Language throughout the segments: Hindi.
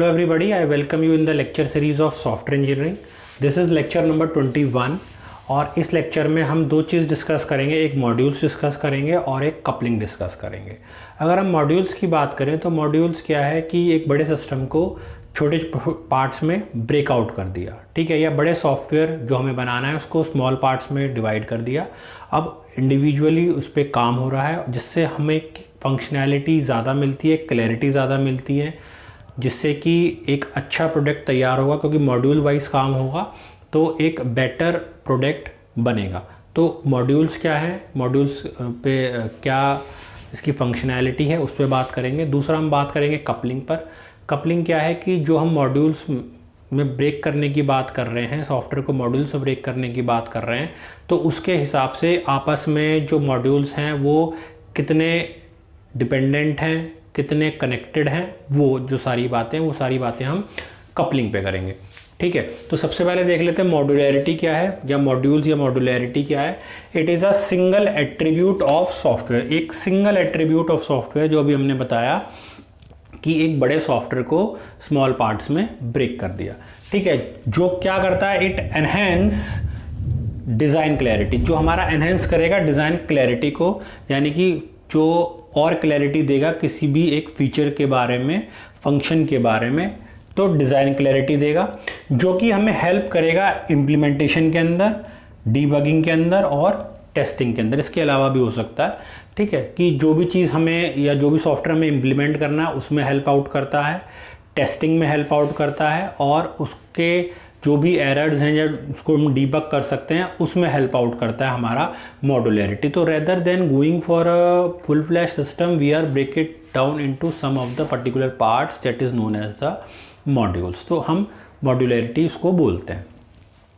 Hello everybody, I welcome you in the lecture series of software engineering. This is lecture number 21 और इस लेक्चर में हम दो चीज़ डिस्कस करेंगे, एक मॉड्यूल्स डिस्कस करेंगे और एक कपलिंग डिस्कस करेंगे। अगर हम मॉड्यूल्स की बात करें तो मॉड्यूल्स क्या है कि एक बड़े सिस्टम को छोटे पार्ट्स में ब्रेकआउट कर दिया, ठीक है, या बड़े सॉफ्टवेयर जो हमें बनाना है उसको स्मॉल पार्ट्स में डिवाइड कर दिया। अब इंडिविजुअली उस पर काम हो रहा है जिससे हमें फंक्शनैलिटी ज़्यादा मिलती है, क्लैरिटी ज़्यादा मिलती है, जिससे कि एक अच्छा प्रोडक्ट तैयार होगा क्योंकि मॉड्यूल वाइज काम होगा तो एक बेटर प्रोडक्ट बनेगा। तो मॉड्यूल्स क्या है, मॉड्यूल्स पे क्या इसकी फंक्शनैलिटी है उस पर बात करेंगे। दूसरा हम बात करेंगे कपलिंग पर। कपलिंग क्या है कि जो हम मॉड्यूल्स में ब्रेक करने की बात कर रहे हैं, सॉफ्टवेयर को मॉड्यूल से ब्रेक करने की बात कर रहे हैं, तो उसके हिसाब से आपस में जो मॉड्यूल्स हैं वो कितने डिपेंडेंट हैं, कितने कनेक्टेड हैं, वो जो सारी बातें हम कपलिंग पे करेंगे, ठीक है। तो सबसे पहले देख लेते हैं मॉड्यूलैरिटी क्या है, या मॉड्यूल्स या मॉड्यूलैरिटी क्या है। It is a single attribute of software, एक सिंगल एट्रीब्यूट ऑफ सॉफ्टवेयर जो अभी हमने बताया कि एक बड़े सॉफ्टवेयर को स्मॉल पार्ट्स में ब्रेक कर दिया, ठीक है। जो क्या करता है, इट एनहेंस डिज़ाइन क्लैरिटी, जो हमारा एनहेंस करेगा डिज़ाइन क्लैरिटी को, यानी कि जो और क्लैरिटी देगा किसी भी एक फीचर के बारे में, फंक्शन के बारे में, तो डिज़ाइन क्लैरिटी देगा, जो कि हमें हेल्प करेगा इम्प्लीमेंटेशन के अंदर, डीबगिंग के अंदर और टेस्टिंग के अंदर। इसके अलावा भी हो सकता है, ठीक है, कि जो भी चीज़ हमें या जो भी सॉफ्टवेयर हमें इम्प्लीमेंट करना है उसमें हेल्प आउट करता है, टेस्टिंग में हेल्प आउट करता है, और उसके जो भी एरर्स हैं या उसको हम डीबग कर सकते हैं उसमें हेल्प आउट करता है हमारा मॉड्यूलैरिटी। तो rather than going for a full flash system we are break it down into some of the particular parts that is known as the modules. तो हम मॉड्यूलैरिटी उसको बोलते हैं।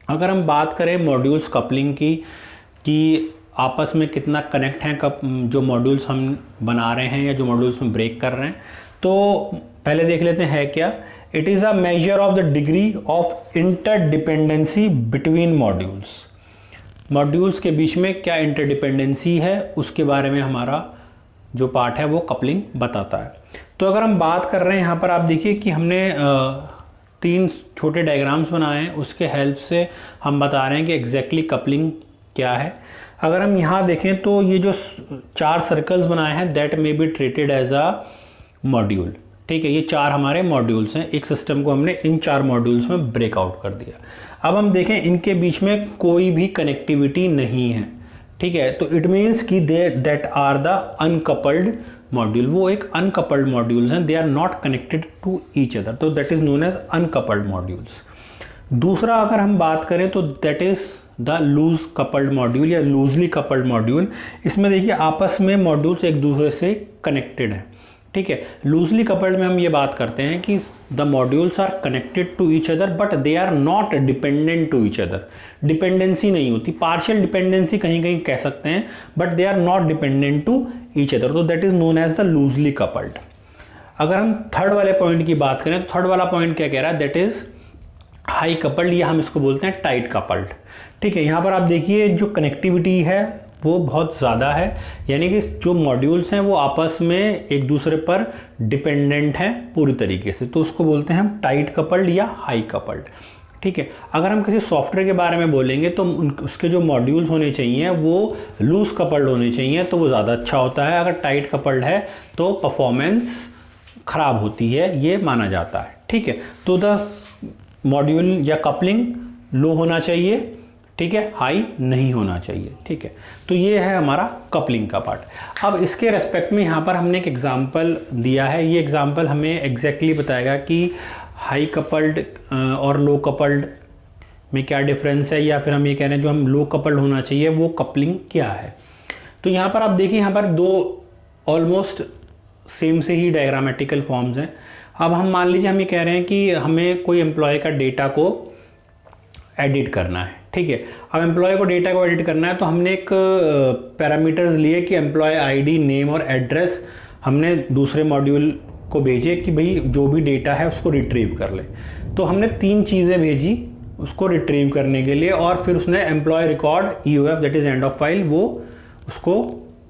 अगर हम बात करें मॉड्यूल्स कपलिंग की कि आपस में कितना कनेक्ट हैं कब जो मॉड्यूल्स हम बना रहे हैं या जो मॉड्यूल्स में ब्रेक कर रहे हैं, तो पहले देख लेते हैं क्या। It is a measure of the degree of interdependency between modules. Modules के बीच में क्या इंटरडिपेंडेंसी है उसके बारे में हमारा जो पार्ट है वो कपलिंग बताता है। तो अगर हम बात कर रहे हैं यहाँ पर, आप देखिए कि हमने तीन छोटे डायग्राम्स बनाए हैं, उसके हेल्प से हम बता रहे हैं कि एग्जैक्टली कपलिंग क्या है। अगर हम यहाँ देखें तो ये जो चार सर्कल्स बनाए हैं that may be treated as a module, ठीक है। ये चार हमारे मॉड्यूल्स हैं, एक सिस्टम को हमने इन चार मॉड्यूल्स में ब्रेकआउट कर दिया। अब हम देखें इनके बीच में कोई भी कनेक्टिविटी नहीं है, ठीक है। तो इट मीन्स कि that are the uncoupled module, वो एक अनकपल्ड मॉड्यूल्स हैं, they are not connected to each other, तो that is known as uncoupled modules. दूसरा अगर हम बात करें तो that is the loose coupled module या लूजली कपल्ड मॉड्यूल। इसमें देखिए आपस में मॉड्यूल्स एक दूसरे से कनेक्टेड हैं, ठीक है। लूजली कपल्ड में हम ये बात करते हैं कि the modules are connected to each other but they are not dependent to each other. Dependency नहीं होती, पार्शियल डिपेंडेंसी कहीं कहीं कह सकते हैं, but they are not dependent to each other, तो that is known as the loosely coupled. अगर हम थर्ड वाले पॉइंट की बात करें तो थर्ड वाला पॉइंट क्या कह रहा है, दैट इज हाई कपल्ड, या हम इसको बोलते हैं टाइट कपल्ड, ठीक है। यहाँ पर आप देखिए जो कनेक्टिविटी है वो बहुत ज़्यादा है, यानी कि जो मॉड्यूल्स हैं वो आपस में एक दूसरे पर डिपेंडेंट हैं पूरी तरीके से, तो उसको बोलते हैं हम टाइट कपल्ड या हाई कपल्ड, ठीक है। अगर हम किसी सॉफ्टवेयर के बारे में बोलेंगे तो उसके जो मॉड्यूल्स होने चाहिए वो लूज कपल्ड होने चाहिए, तो वो ज़्यादा अच्छा होता है। अगर टाइट कपल्ड है तो परफॉर्मेंस ख़राब होती है, ये माना जाता है, ठीक है। तो द मॉड्यूल या कपलिंग लो होना चाहिए, ठीक है, हाई नहीं होना चाहिए, ठीक है। तो ये है हमारा कपलिंग का पार्ट। अब इसके रेस्पेक्ट में यहाँ पर हमने एक एग्जांपल दिया है, ये एग्जांपल हमें एग्जैक्टली बताएगा कि हाई कपल्ड और लो कपल्ड में क्या डिफरेंस है, या फिर हम ये कह रहे हैं जो हम लो कपल्ड होना चाहिए वो कपलिंग क्या है। तो यहाँ पर आप देखिए यहाँ पर दो ऑलमोस्ट सेम से ही डायग्रामेटिकल फॉर्म्स हैं। अब हम मान लीजिए हम ये कह रहे हैं कि हमें कोई एम्प्लॉय का डेटा को एडिट करना है, ठीक है। अब एम्प्लॉय को डेटा को एडिट करना है तो हमने एक पैरामीटर्स लिए कि एम्प्लॉय आईडी, नेम और एड्रेस हमने दूसरे मॉड्यूल को भेजे कि भाई जो भी डेटा है उसको रिट्रीव कर ले। तो हमने तीन चीज़ें भेजी उसको रिट्रीव करने के लिए, और फिर उसने employ record EOF that is end of file वो उसको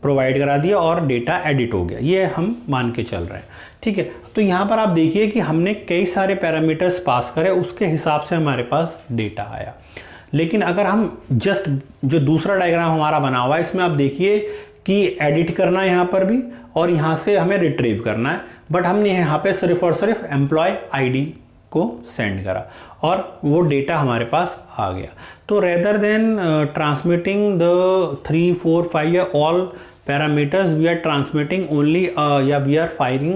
प्रोवाइड करा दिया और डेटा एडिट हो गया, ये हम मान के चल रहे हैं। ठीक है, तो यहाँ पर आप देखिए कि हमने कई सारे पैरामीटर्स पास करे, उसके हिसाब से हमारे पास डेटा आया। लेकिन अगर हम जस्ट जो दूसरा डायग्राम हमारा बना हुआ है, इसमें आप देखिए कि एडिट करना है यहाँ पर भी और यहाँ से हमें रिट्रीव करना है, बट हमने यहाँ पे सिर्फ और सिर्फ एम्प्लॉय आईडी को सेंड करा और वो डेटा हमारे पास आ गया। तो रेदर देन ट्रांसमिटिंग द 3, 4, 5 या all parameters, we are transmitting only या we are firing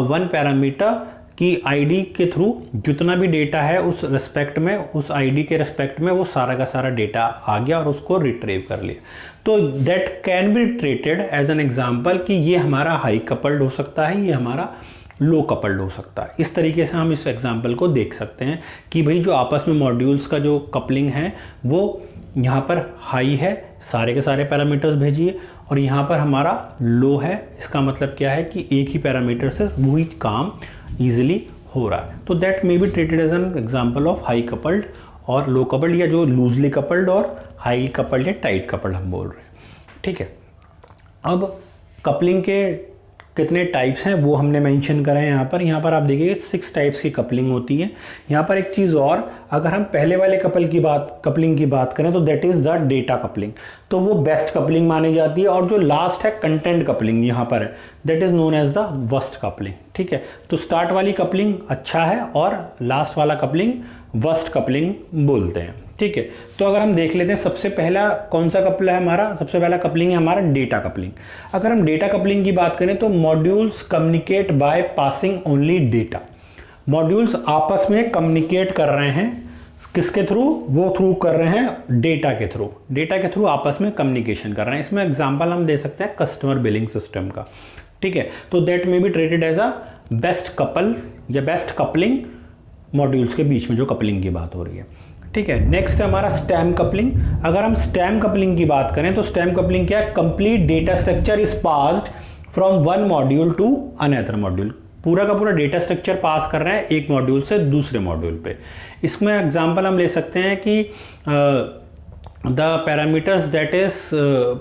one parameter कि आईडी के थ्रू जितना भी डेटा है उस रिस्पेक्ट में, उस आईडी के रिस्पेक्ट में वो सारा का सारा डेटा आ गया और उसको रिट्रीव कर लिया। तो that can be treated as an example कि ये हमारा हाई कपल्ड हो सकता है, ये हमारा लो कपल्ड हो सकता है। इस तरीके से हम इस एग्जांपल को देख सकते हैं कि भाई जो आपस में मॉड्यूल्स का जो कपलिंग है वो यहाँ पर हाई है, सारे के सारे पैरामीटर्स भेजिए, और यहाँ पर हमारा लो है। इसका मतलब क्या है कि एक ही पैरामीटर से वही काम ईजिली हो रहा है। तो that may be treated as an example of high coupled और लो कपल्ड, या जो लूजली कपल्ड और हाई कपल्ड या टाइट कपल्ड हम बोल रहे हैं। ठीक है, अब कपलिंग के कितने टाइप्स हैं वो हमने मेंशन करा है यहाँ पर आप देखिए 6 टाइप्स की कपलिंग होती है। यहाँ पर एक चीज़ और, अगर हम पहले वाले कपलिंग की बात करें तो that is the data coupling, तो वो बेस्ट कपलिंग मानी जाती है। और जो लास्ट है कंटेंट कपलिंग यहाँ पर है, that is known as the worst coupling. ठीक है, तो स्टार्ट वाली कपलिंग अच्छा है और लास्ट वाला कपलिंग वर्स्ट कपलिंग बोलते हैं। ठीक है, तो अगर हम देख लेते हैं सबसे पहला कौन सा कपल है हमारा, सबसे पहला कपलिंग है हमारा डेटा कपलिंग। अगर हम डेटा कपलिंग की बात करें तो modules communicate by passing only data. Modules आपस में कम्युनिकेट कर रहे हैं, किसके थ्रू, वो थ्रू कर रहे हैं डेटा के थ्रू, डेटा के थ्रू आपस में कम्युनिकेशन कर रहे हैं। इसमें एग्जाम्पल हम दे सकते हैं कस्टमर बिलिंग सिस्टम का। ठीक है, तो that may be treated as a best couple या बेस्ट कपलिंग मॉड्यूल्स के बीच में जो कपलिंग की बात हो रही है। ठीक है, नेक्स्ट है हमारा स्टैम कपलिंग। अगर हम स्टैम कपलिंग की बात करें तो स्टैम कपलिंग क्या है, complete data structure is passed from one module to another module. पूरा का पूरा डेटा स्ट्रक्चर पास कर रहे हैं एक मॉड्यूल से दूसरे मॉड्यूल पे। इसमें एग्जांपल हम ले सकते हैं कि the parameters that is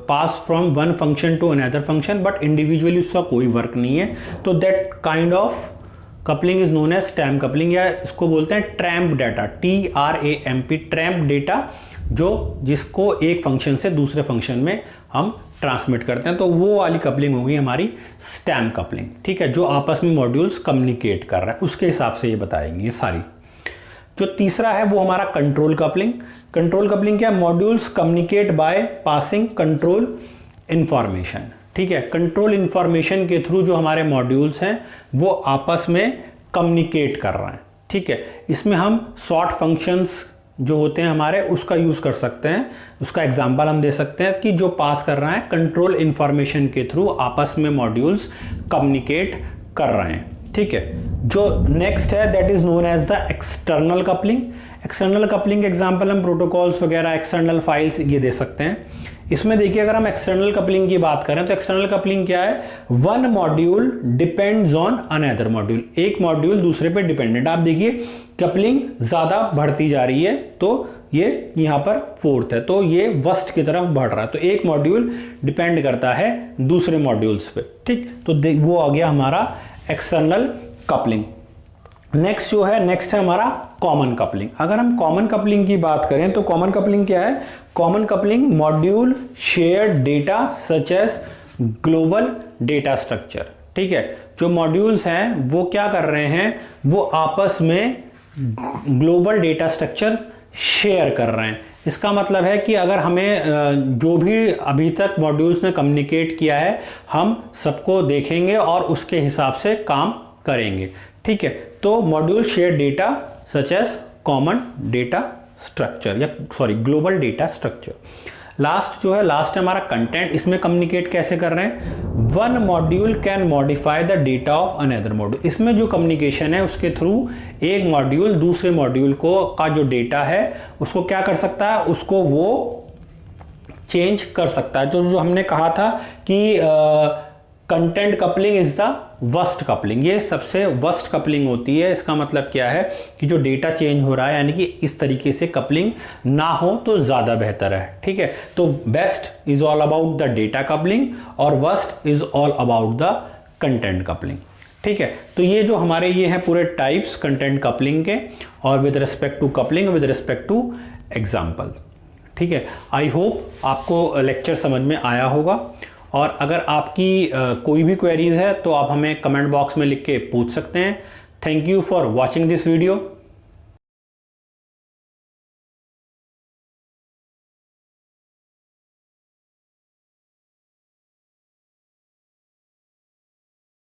pass from one function to another function, but individually उसका कोई वर्क नहीं है, तो that kind of coupling is known as stamp coupling, या इसको बोलते हैं tramp data, TRAMP, tramp data, जो जिसको एक फंक्शन से दूसरे फंक्शन में हम ट्रांसमिट करते हैं, तो वो वाली कपलिंग होगी हमारी स्टैम कपलिंग। ठीक है, जो आपस में मॉड्यूल्स कम्युनिकेट कर रहे हैं उसके हिसाब से ये बताएंगे ये सारी। जो तीसरा है वो हमारा कंट्रोल कपलिंग। कंट्रोल कपलिंग क्या है, modules communicate by passing control information. ठीक है, कंट्रोल इंफॉर्मेशन के थ्रू जो हमारे मॉड्यूल्स हैं वो आपस में कम्युनिकेट कर रहे हैं। ठीक है, इसमें हम शॉर्ट फंक्शंस जो होते हैं हमारे उसका यूज कर सकते हैं। उसका एग्जांपल हम दे सकते हैं कि जो पास कर रहा है कंट्रोल इंफॉर्मेशन के थ्रू आपस में मॉड्यूल्स कम्युनिकेट कर रहे हैं। ठीक है, जो नेक्स्ट है that is known as the external coupling. External coupling example हम प्रोटोकॉल्स वगैरह, एक्सटर्नल फाइल्स ये दे सकते हैं। इसमें देखिए अगर हम एक्सटर्नल कपलिंग की बात करें तो एक्सटर्नल कपलिंग क्या है, one module depends on another module, एक मॉड्यूल दूसरे पे डिपेंडेंट। आप देखिए कपलिंग ज्यादा बढ़ती जा रही है, तो ये यहाँ पर 4th है, तो ये वर्स्ट की तरफ बढ़ रहा है, तो एक मॉड्यूल डिपेंड करता है दूसरे मॉड्यूल्स पे। ठीक, तो वो आ गया हमारा एक्सटर्नल कपलिंग। नेक्स्ट जो है, नेक्स्ट है हमारा कॉमन कपलिंग। अगर हम कॉमन कपलिंग की बात करें तो कॉमन कपलिंग क्या है, common coupling module share data such as global data structure. ठीक है, जो मॉड्यूल्स हैं वो क्या कर रहे हैं, वो आपस में ग्लोबल डेटा स्ट्रक्चर शेयर कर रहे हैं। इसका मतलब है कि अगर हमें जो भी अभी तक मॉड्यूल्स ने कम्युनिकेट किया है हम सबको देखेंगे और उसके हिसाब से काम करेंगे। ठीक है, तो module share data such as common data structure या ग्लोबल डेटा स्ट्रक्चर। लास्ट जो है, लास्ट है हमारा कंटेंट। इसमें कम्युनिकेट कैसे कर रहे हैं, one module can modify the data of another module. इसमें जो कम्युनिकेशन है उसके थ्रू एक मॉड्यूल दूसरे मॉड्यूल को का जो डेटा है उसको क्या कर सकता है, उसको वो चेंज कर सकता है। तो जो हमने कहा था कि content coupling is the worst coupling, ये सबसे वर्स्ट कपलिंग होती है। इसका मतलब क्या है कि जो डेटा चेंज हो रहा है, यानी कि इस तरीके से कपलिंग ना हो तो ज़्यादा बेहतर है। ठीक है, तो best is all about the data coupling और worst is all about the content coupling. ठीक है, तो ये जो हमारे ये हैं पूरे टाइप्स कंटेंट कपलिंग के, और with respect to coupling, with respect to example. ठीक है, आई होप आपको लेक्चर समझ में आया होगा, और अगर आपकी कोई भी क्वेरीज है तो आप हमें कमेंट बॉक्स में लिख के पूछ सकते हैं। Thank you for watching this video.